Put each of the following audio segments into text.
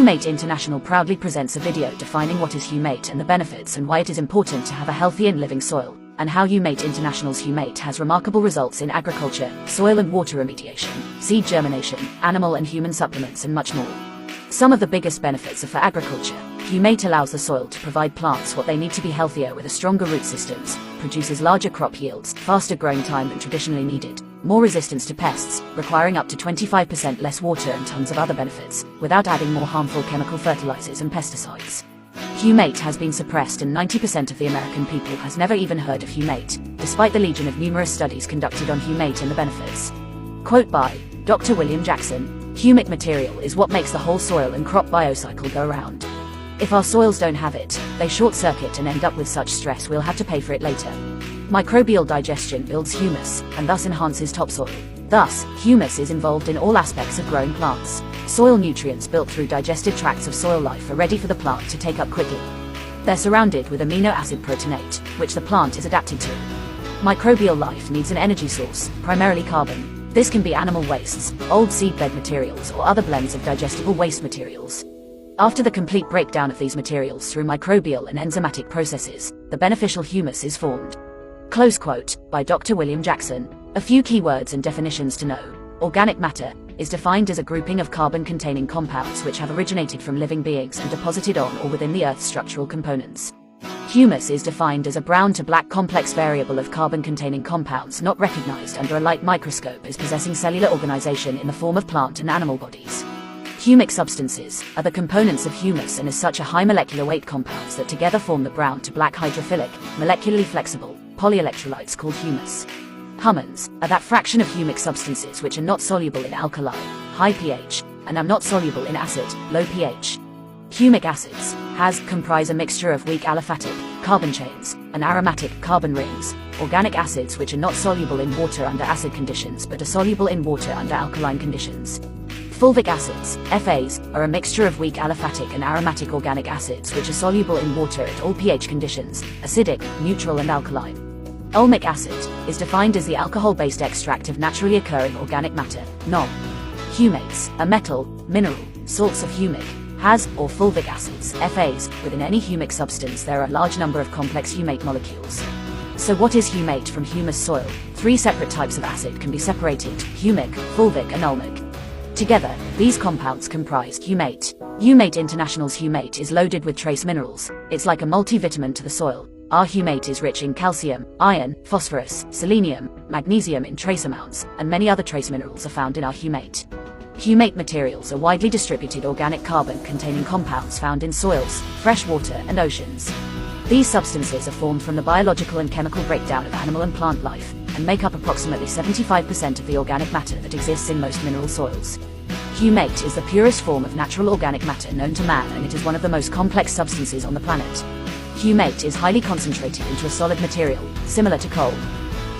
Humate International proudly presents a video defining what is Humate and the benefits and why it is important to have a healthy and living soil, and how Humate International's Humate has remarkable results in agriculture, soil and water remediation, seed germination, animal and human supplements and much more. Some of the biggest benefits are for agriculture. Humate allows the soil to provide plants what they need to be healthier with a stronger root systems, produces larger crop yields, faster growing time than traditionally needed, more resistance to pests, requiring up to 25% less water and tons of other benefits, without adding more harmful chemical fertilizers and pesticides. Humate has been suppressed and 90% of the American people has never even heard of Humate, despite the legion of numerous studies conducted on Humate and the benefits. Quote by Dr. William Jackson, "Humic material is what makes the whole soil and crop biocycle go round. If our soils don't have it, they short-circuit and end up with such stress we'll have to pay for it later. Microbial digestion builds humus, and thus enhances topsoil. Thus, humus is involved in all aspects of growing plants. Soil nutrients built through digested tracts of soil life are ready for the plant to take up quickly. They're surrounded with amino acid proteinate, which the plant is adapted to. Microbial life needs an energy source, primarily carbon. This can be animal wastes, old seedbed materials or other blends of digestible waste materials. After the complete breakdown of these materials through microbial and enzymatic processes, the beneficial humus is formed." Close quote, by Dr. William Jackson. A few keywords and definitions to know. Organic matter is defined as a grouping of carbon-containing compounds which have originated from living beings and deposited on or within the Earth's structural components. Humus is defined as a brown to black complex variable of carbon-containing compounds not recognized under a light microscope as possessing cellular organization in the form of plant and animal bodies. Humic substances are the components of humus and as such are high molecular weight compounds that together form the brown to black hydrophilic, molecularly flexible, polyelectrolytes called humus. Humans are that fraction of humic substances which are not soluble in alkali, high pH, and are not soluble in acid, low pH. Humic acids comprise a mixture of weak aliphatic, carbon chains, and aromatic, carbon rings, organic acids which are not soluble in water under acid conditions but are soluble in water under alkaline conditions. Fulvic acids, FAs, are a mixture of weak aliphatic and aromatic organic acids which are soluble in water at all pH conditions, acidic, neutral and alkaline. Ulmic acid is defined as the alcohol-based extract of naturally occurring organic matter, NOM. Humates are metal, mineral, salts of humic, or fulvic acids, FAs. Within any humic substance there are a large number of complex humate molecules. So what is humate from humus soil? 3 separate types of acid can be separated: humic, fulvic and ulmic. Together, these compounds comprise Humate. Humate International's Humate is loaded with trace minerals. It's like a multivitamin to the soil. Our Humate is rich in calcium, iron, phosphorus, selenium, magnesium in trace amounts, and many other trace minerals are found in our Humate. Humate materials are widely distributed organic carbon-containing compounds found in soils, fresh water, and oceans. These substances are formed from the biological and chemical breakdown of animal and plant life, and make up approximately 75% of the organic matter that exists in most mineral soils. Humate is the purest form of natural organic matter known to man, and it is one of the most complex substances on the planet. Humate is highly concentrated into a solid material, similar to coal.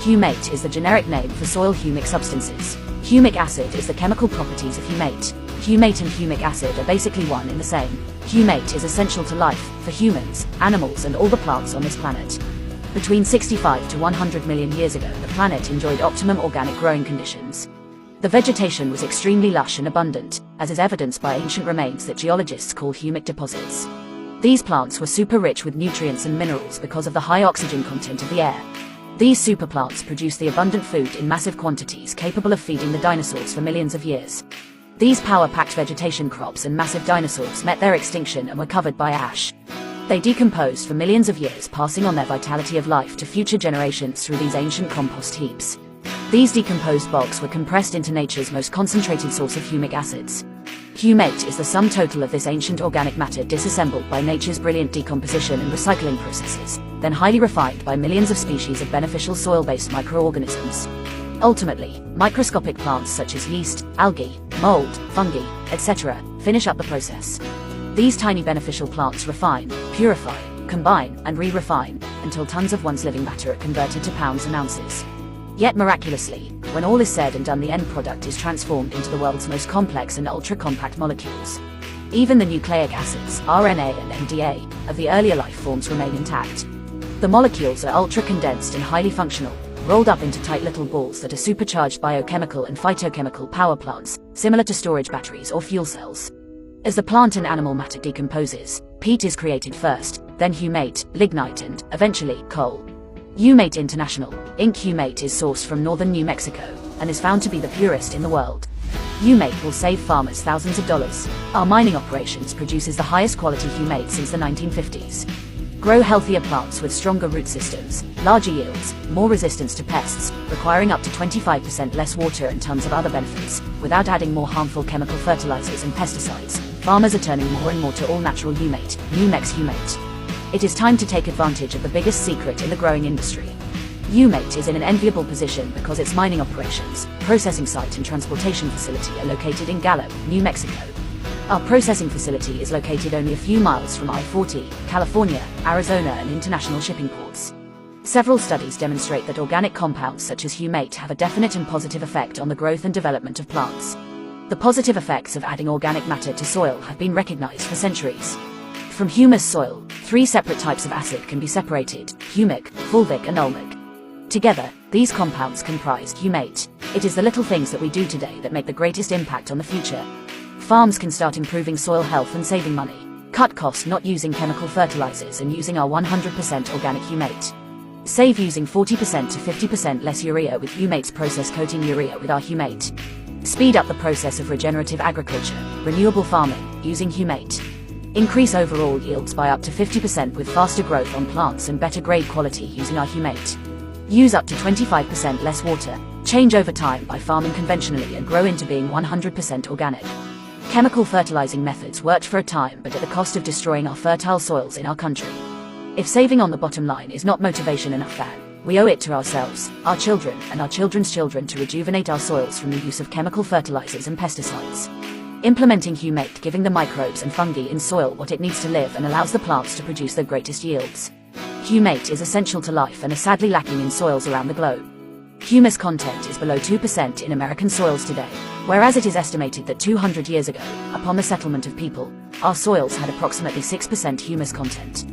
Humate is the generic name for soil humic substances. Humic acid is the chemical properties of humate. Humate and humic acid are basically one in the same. Humate is essential to life, for humans, animals and all the plants on this planet. Between 65 to 100 million years ago, the planet enjoyed optimum organic growing conditions. The vegetation was extremely lush and abundant, as is evidenced by ancient remains that geologists call humic deposits. These plants were super rich with nutrients and minerals because of the high oxygen content of the air. These super plants produced the abundant food in massive quantities capable of feeding the dinosaurs for millions of years. These power-packed vegetation crops and massive dinosaurs met their extinction and were covered by ash. They decomposed for millions of years, passing on their vitality of life to future generations through these ancient compost heaps. These decomposed bogs were compressed into nature's most concentrated source of humic acids. Humate is the sum total of this ancient organic matter disassembled by nature's brilliant decomposition and recycling processes, then highly refined by millions of species of beneficial soil-based microorganisms. Ultimately, microscopic plants such as yeast, algae, mold, fungi, etc., finish up the process. These tiny beneficial plants refine, purify, combine, and re-refine, until tons of one's living matter are converted to pounds and ounces. Yet miraculously, when all is said and done, the end product is transformed into the world's most complex and ultra-compact molecules. Even the nucleic acids, RNA and MDA, of the earlier life forms remain intact. The molecules are ultra-condensed and highly functional, rolled up into tight little balls that are supercharged biochemical and phytochemical power plants, similar to storage batteries or fuel cells. As the plant and animal matter decomposes, peat is created first, then humate, lignite and, eventually, coal. Humate International, Inc. Humate is sourced from northern New Mexico, and is found to be the purest in the world. Humate will save farmers thousands of dollars. Our mining operations produces the highest quality humate since the 1950s. Grow healthier plants with stronger root systems, larger yields, more resistance to pests, requiring up to 25% less water and tons of other benefits, without adding more harmful chemical fertilizers and pesticides. Farmers are turning more and more to all-natural Humate, NewMex Humate. It is time to take advantage of the biggest secret in the growing industry. Humate is in an enviable position because its mining operations, processing site and transportation facility are located in Gallup, New Mexico. Our processing facility is located only a few miles from I-40, California, Arizona and international shipping ports. Several studies demonstrate that organic compounds such as Humate have a definite and positive effect on the growth and development of plants. The positive effects of adding organic matter to soil have been recognized for centuries. From humus soil, 3 separate types of acid can be separated: Humic, Fulvic and Ulmic. Together, these compounds comprise Humate. It is the little things that we do today that make the greatest impact on the future. Farms can start improving soil health and saving money. Cut costs not using chemical fertilizers and using our 100% organic Humate. Save using 40% to 50% less urea with Humate's process coating urea with our Humate. Speed up the process of regenerative agriculture, renewable farming, using Humate. Increase overall yields by up to 50% with faster growth on plants and better grade quality using our Humate. Use up to 25% less water. Change over time by farming conventionally and grow into being 100% organic. Chemical fertilizing methods worked for a time but at the cost of destroying our fertile soils in our country. If saving on the bottom line is not motivation enough, then we owe it to ourselves, our children and our children's children to rejuvenate our soils from the use of chemical fertilizers and pesticides. Implementing Humate giving the microbes and fungi in soil what it needs to live and allows the plants to produce their greatest yields. Humate is essential to life and is sadly lacking in soils around the globe. Humus content is below 2% in American soils today, whereas it is estimated that 200 years ago, upon the settlement of people, our soils had approximately 6% humus content.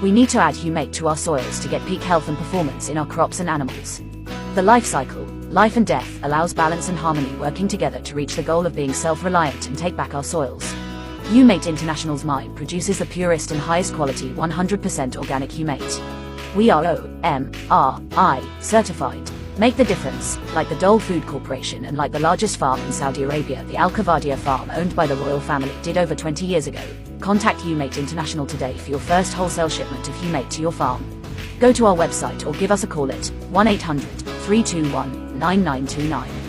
We need to add Humate to our soils to get peak health and performance in our crops and animals. The life cycle, life and death, allows balance and harmony working together to reach the goal of being self-reliant and take back our soils. Humate International's mine produces the purest and highest quality 100% organic Humate. We are OMRI certified. Make the difference, like the Dole Food Corporation and like the largest farm in Saudi Arabia, the Al Qavadia farm owned by the royal family did over 20 years ago. Contact Humate International today for your first wholesale shipment of Humate to your farm. Go to our website or give us a call at 1-800-321-9929.